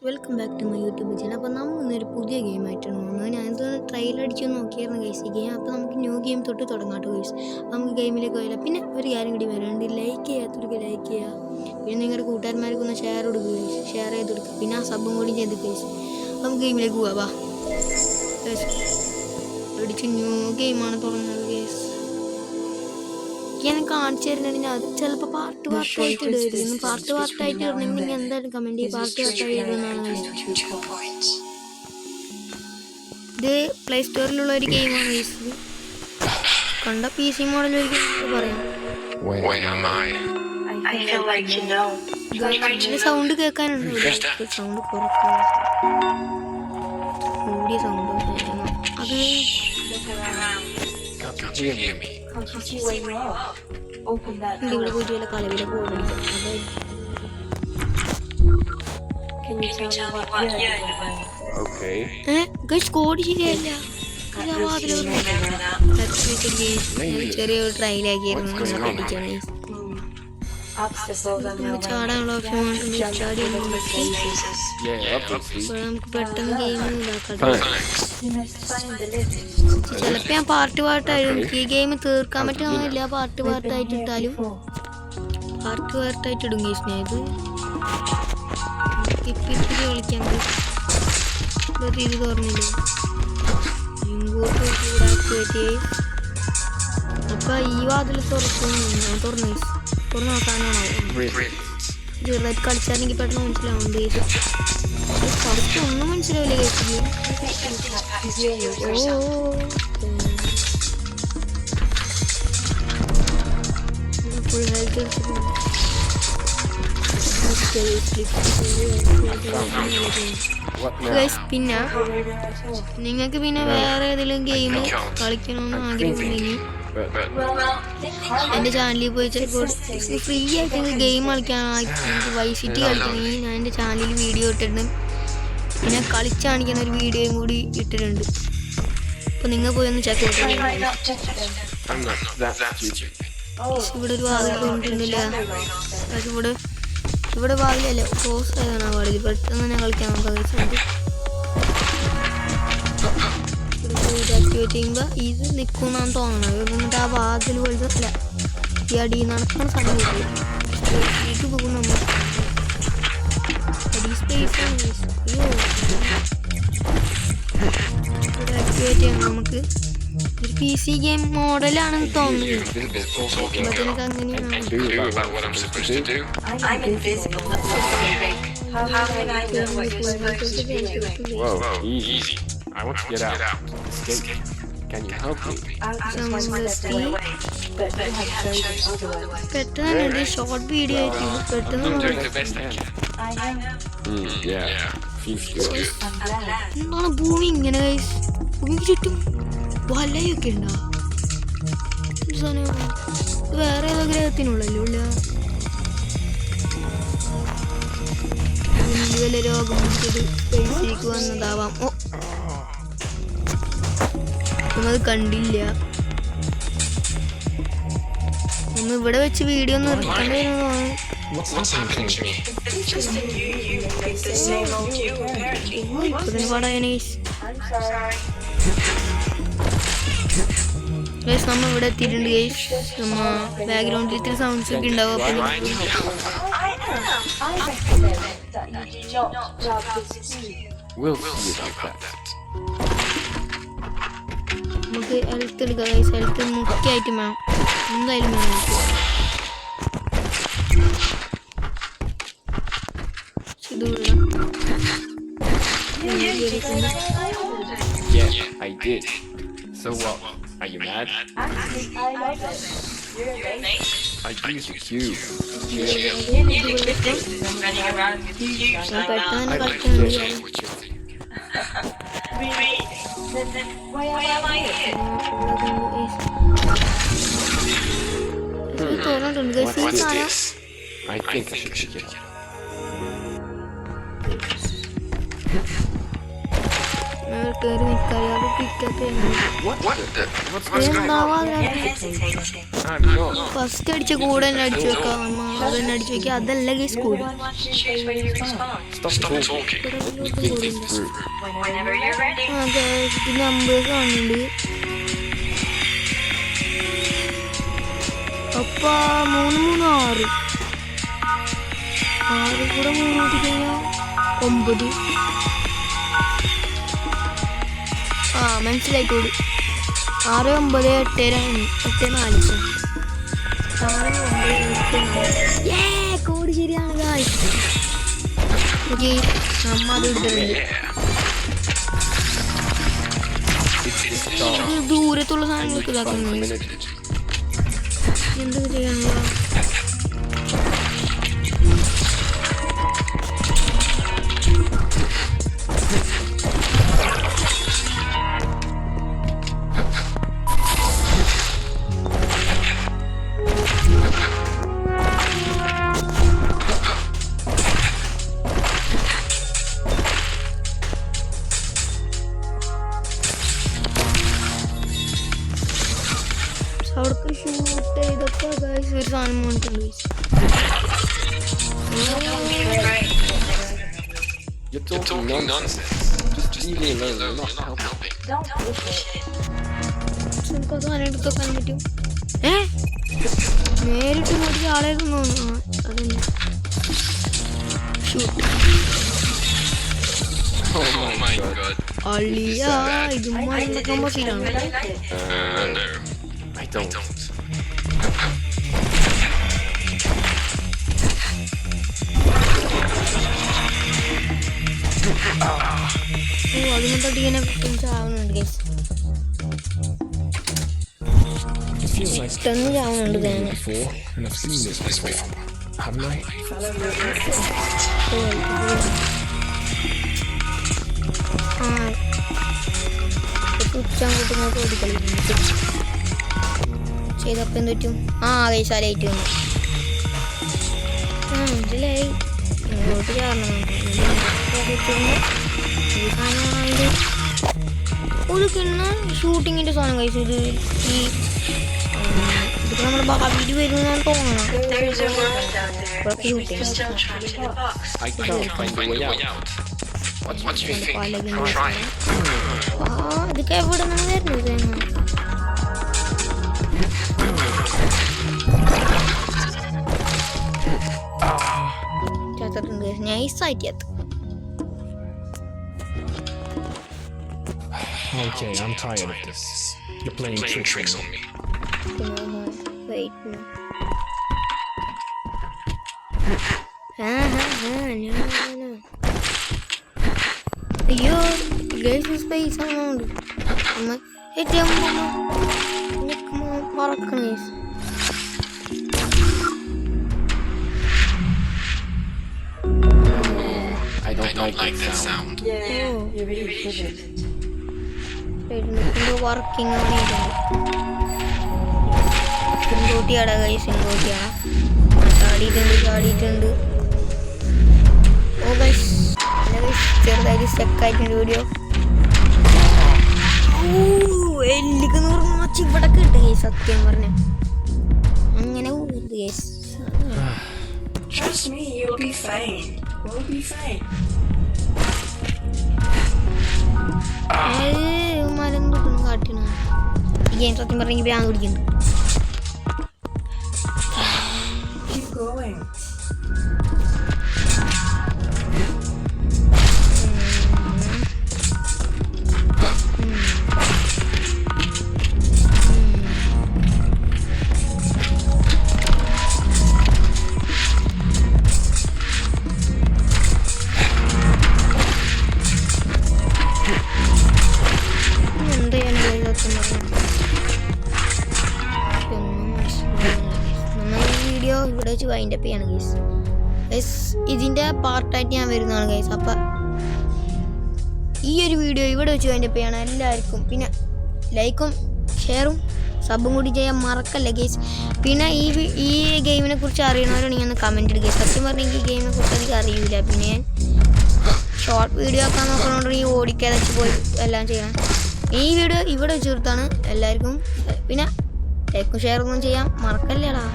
Welcome back to my YouTube channel. അപ്പോൾ നമ്മൾ ഇന്നൊരു പുതിയ ഗെയിം ആയിട്ടാണ് വന്നത്. ഞാനിത് ട്രയൽ അടിച്ച് നോക്കിയായിരുന്നു ഗൈസ് ഈ ഗെയിം. അപ്പോൾ നമുക്ക് ന്യൂ ഗെയിം തൊട്ട് തുടങ്ങാട്ടോ ഗൈസ്. നമുക്ക് ഗെയിമിലേക്ക് പോയില്ല. പിന്നെ ഒരു കാര്യം കൂടി വരാണ്ട്, ലൈക്ക് ചെയ്യാത്തവർക്ക് ലൈക്ക് ചെയ്യുക, പിന്നെ നിങ്ങളുടെ കൂട്ടുകാരന്മാർക്കൊന്ന് ഷെയർ കൊടുക്കുക, ഷെയർ ചെയ്ത് കൊടുക്കുക, പിന്നെ ആ സബും കൂടി ചെയ്ത് ഗൈസ്. നമുക്ക് ഗെയിമിലേക്ക് പോവാം. വാ അടിച്ച് ന്യൂ ഗെയിമാണ് തുടങ്ങുന്നത് ഗൈസ്. ഞാൻ കാണിച്ചു തരുന്നുണ്ടെങ്കിൽ അത് ചിലപ്പോൾ പാർട്ട് പാർട്ടായിട്ട് ഇടുമായിരുന്നു. പാർട്ടായിട്ട് ഇടണമെങ്കിൽ നിങ്ങൾ എന്തായാലും കമൻറ്റ് ചെയ്യും. പാർട്ടായിട്ട് ഇടുന്നതാണ്. ഇത് പ്ലേ സ്റ്റോറിലുള്ള ഒരു ഗെയിമാണ് ഗൈസ്. കണ്ട പി സി മോഡൽ ഒരു ഗെയിം പറയാം. സൗണ്ട് കേൾക്കാനുണ്ട്. സൗണ്ട് കുറക്കാം, കൂടിയ സൗണ്ട് അത് ഇവിടെ പോയിട്ട് വല്ല കളവിലെ പോകണം. കോഡ് ശരിയല്ല. ചെറിയൊരു ട്രയലാക്കിയായിരുന്നു പഠിക്കാൻ. ചാടാനുള്ള ഓപ്ഷൻ നമുക്ക് പെട്ടെന്ന് ഗെയിം ഇതാക്കാം. ചിലപ്പോൾ ഞാൻ പാർട്ടായിരുന്നു. എനിക്ക് ഈ ഗെയിം തീർക്കാൻ പറ്റുന്നില്ല. പാർട്ടായിട്ട് ഇട്ടാലും പാർട്ടായിട്ട് ഇടും ഗെയിം. ഞാൻ ഇത് ഇപ്പിപ്പിച്ച് കളിക്കാൻ ഇത് തുറന്നില്ലേ ഇങ്ങോട്ട് ആക്ടിവേറ്റ്. അപ്പൊ ഈ വാതിൽ തുറക്കുന്നു. തുറന്നു നോക്കാനാണോ ചെറുതായിട്ട് കളിച്ചാൽ പെട്ടെന്ന് മനസ്സിലാവുന്നുണ്ട്. കുറച്ച് ഒന്നും മനസ്സിലാവില്ല കേസില്. ഫുൾ ഹെൽത്ത് പിന്നെ നിങ്ങൾക്ക് പിന്നെ വേറെ ഏതെങ്കിലും ഗെയിം കളിക്കണമെന്ന് ആഗ്രഹമുണ്ടെങ്കിൽ എൻ്റെ ചാനലിൽ പോയി ചിലപ്പോൾ ഫ്രീ ആയിട്ട് ഗെയിം കളിക്കാൻ വൈസിറ്റി കളിക്കണമെങ്കിൽ ഞാൻ എൻ്റെ ചാനലിൽ വീഡിയോ ഇട്ടിട്ടുണ്ട്. പിന്നെ കളിച്ച് കാണിക്കുന്ന ഒരു വീഡിയോയും കൂടി ഇട്ടിട്ടുണ്ട്. അപ്പോൾ നിങ്ങൾ പോയി ഒന്ന് ചെക്ക് ചെയ്ത്. ഇവിടെ ഒരു വാതിൽ കൊണ്ടിരുന്നില്ല. പക്ഷെ ഇവിടെ വാതിലല്ല, ക്ലോസ് ആയതാണ് ആ വാതിൽ. പെട്ടെന്ന് തന്നെ കളിക്കാൻ നമുക്ക് കഴിച്ചുണ്ട്. ആക്ടിവേറ്റ് ചെയ്യുമ്പോൾ ഇത് നിൽക്കുമെന്നാണ് തോന്നണത്. എന്നിട്ട് ആ വാതിൽ പോലത്തെ അല്ല, ഈ അടി നടക്കുന്ന സ്ഥലം വീട്ടിൽ പോകും. നമ്മൾ അടി സ്പേസ് ഇവിടെ ആക്ടിവേറ്റ് ചെയ്യാം. നമുക്ക് ഒരു പി സി ഗെയിം മോഡലാണെന്ന് തോന്നുന്നു. എനിക്ക് അങ്ങനെയാണ്. I want to get out. Escape. Can you help me? പെട്ടെന്ന് ഷോർട്ട് വീഡിയോ ആയിരിക്കും. പെട്ടെന്ന് എന്താണ് ഭൂമി ഇങ്ങനെ ഗൈസ്? ഭൂമിക്ക് ചുറ്റും വലയൊക്കെ ഉണ്ടോ? വേറെ ഏതോ ഗ്രഹത്തിനുള്ളല്ലോ ഉള്ള വല്ല രോഗം സ്പേസിലേക്ക് വന്നതാവാം. അത് കണ്ടില്ല. ഒന്ന് ഇവിടെ വെച്ച് വീഡിയോ നിർത്തേണ്ടി വരുന്നതാണ്. നമ്മ ഇവിടെ എത്തിയിട്ടുണ്ട് ഗൈസ്. നമ്മ ബാക്ക്ഗ്രൗണ്ടിൽ ഇത്തിരി സൗണ്ട്സ് ഒക്കെ ഉണ്ടാവും. നമുക്ക് ഹെൽത്ത് എടുക്കാം ഗൈസ്. ഹെൽത്ത് മുഖ്യമായിട്ടും വേണം, എന്തായാലും വേണം. Yes, I did. So what? Are you mad? I used a cube. Running around with the cubes like that. I like this, unfortunately. Then why am I here? What's this? I think I should check it out. കയറി നിൽക്കാതെ അത് പിക്കൊക്കെ എന്താവാ first അടിച്ച കൂടെ തന്നെ അടിച്ചു വെക്കാം അത് തന്നെ അടിച്ചു വെക്കാം അതല്ല ഗൈസ് കൂടെ നമ്പേഴ്സ് കാണുന്നുണ്ട് അപ്പൊ 3 3 6 6 കൂടെ 3 കൂട്ടി കഴിഞ്ഞാൽ 9 മനസ്സിലായിക്കോളൂ 6 9 8 4 കോഡ് ശരിയാണ് നമ്മ അത് ഇട്ടിട്ടുണ്ട് ദൂരത്തുള്ള സാധനങ്ങൾക്ക് ഇതാക്കുന്നുണ്ട് എന്തൊക്കെ ചെയ്യാനുള്ള അവിടേക്ക് ഷൂട്ട് ചെയ്തപ്പോ ഗൈസ് ഒരു സാധനം വന്നിട്ടുണ്ട് You're talking nonsense. Just leave me alone. You're not helping. നമുക്ക് അത് സാധനം എടുത്ത് വെക്കാൻ പറ്റും നേരിട്ട് നോക്കി ആളെ തോന്നുന്നു അതന്നെ ഷൂട്ട് Oh my god. അളിയ ഇത് മണ്ണൊക്കെ ശരിയാണ് No. I don't. അതിനെ തൊട്ടിങ്ങനെ ചാവുന്നുണ്ട് ഗൈസ് ഇഷ്ടൊന്നും ചാവുന്നുണ്ട് തേങ്ങ ഉച്ചങ്ങോട്ട് ഓടിക്കളിക്കുന്നു ചെയ്തപ്പോൾ എന്ത് പറ്റും ഗൈസ് ആ ലൈറ്റ് വന്നു മനസ്സിലായി ഇങ്ങോട്ട് ചാടണം ഒരു കിണ്ണ ഷൂട്ടിങ്ങിന്റെ സാധനം കഴിച്ചു ഇത് ഈ ഇതിപ്പോ നമ്മുടെ ഭാവിയിൽ വരുന്നതാണ് തോന്നണം shooting I can't find a way out. What do you think? Try. ഇതൊക്കെ എവിടെ നിന്നാണ് വരുന്നത് തേങ്ങ ചത്തിട്ടുണ്ട് നൈസായിട്ട് ചത്ത് Okay, I'm tired of this. You're playing tricks on me. Wait, no. No. അയ്യോ ഗേൾസ് സ്പേസ് ആണോണ്ട് പറക്കണേ I don't like that sound. Yeah, you really should. Working സിങ്കോട്ടിയാടാ കൈ സിങ്കോട്ടിയാടാ ചാടിയിട്ടുണ്ട് ഓ ഗൈസ് ചെറുതായിട്ട് സ്റ്റക്കായിട്ടുണ്ട് വീഡിയോ എനിക്ക് മച്ച് ഇവിടെ കിട്ടും ഗൈസ് സത്യം പറഞ്ഞ അങ്ങനെ പോകരുത് guys Trust me, you'll be fine. We'll be fine. മരം തൊട്ടൊന്നും കാട്ടണ ഈ ഗെയിം സത്യം പറഞ്ഞെങ്കിൽ ഭ്രാന്ത് പിടിക്കുന്നു Keep going. ഇവിടെ വെച്ച് വൈൻഡപ്പ് ചെയ്യാണ് ഗൈസ് ഇതിൻ്റെ പാർട്ടായിട്ട് ഞാൻ വരുന്നതാണ് ഗൈസ് അപ്പം ഈ ഒരു വീഡിയോ ഇവിടെ വെച്ച് വൈൻഡപ്പ് ചെയ്യാണ് എല്ലാവർക്കും പിന്നെ ലൈക്കും ഷെയറും സബും കൂടി ചെയ്യാൻ മറക്കല്ല ഗൈസ് പിന്നെ ഈ ഗെയിമിനെ കുറിച്ച് അറിയണവരുണ്ടെങ്കിൽ ഒന്ന് കമൻറ്റ് ഇടുക സത്യം പറഞ്ഞെങ്കിൽ ഈ ഗെയിമിനെ കുറിച്ച് എനിക്ക് അറിയില്ല പിന്നെ ഞാൻ ഷോർട്ട് വീഡിയോ ആക്കാൻ നോക്കണോണ്ടെങ്കിൽ ഓടിക്കാതെ വെച്ച് പോയി എല്ലാം ചെയ്യണം. ഈ വീഡിയോ ഇവിടെ വെച്ച് കൊടുത്താണ് എല്ലാവർക്കും. പിന്നെ ലൈക്കും ഷെയർ ഒന്നും ചെയ്യാൻ മറക്കല്ലേടാ.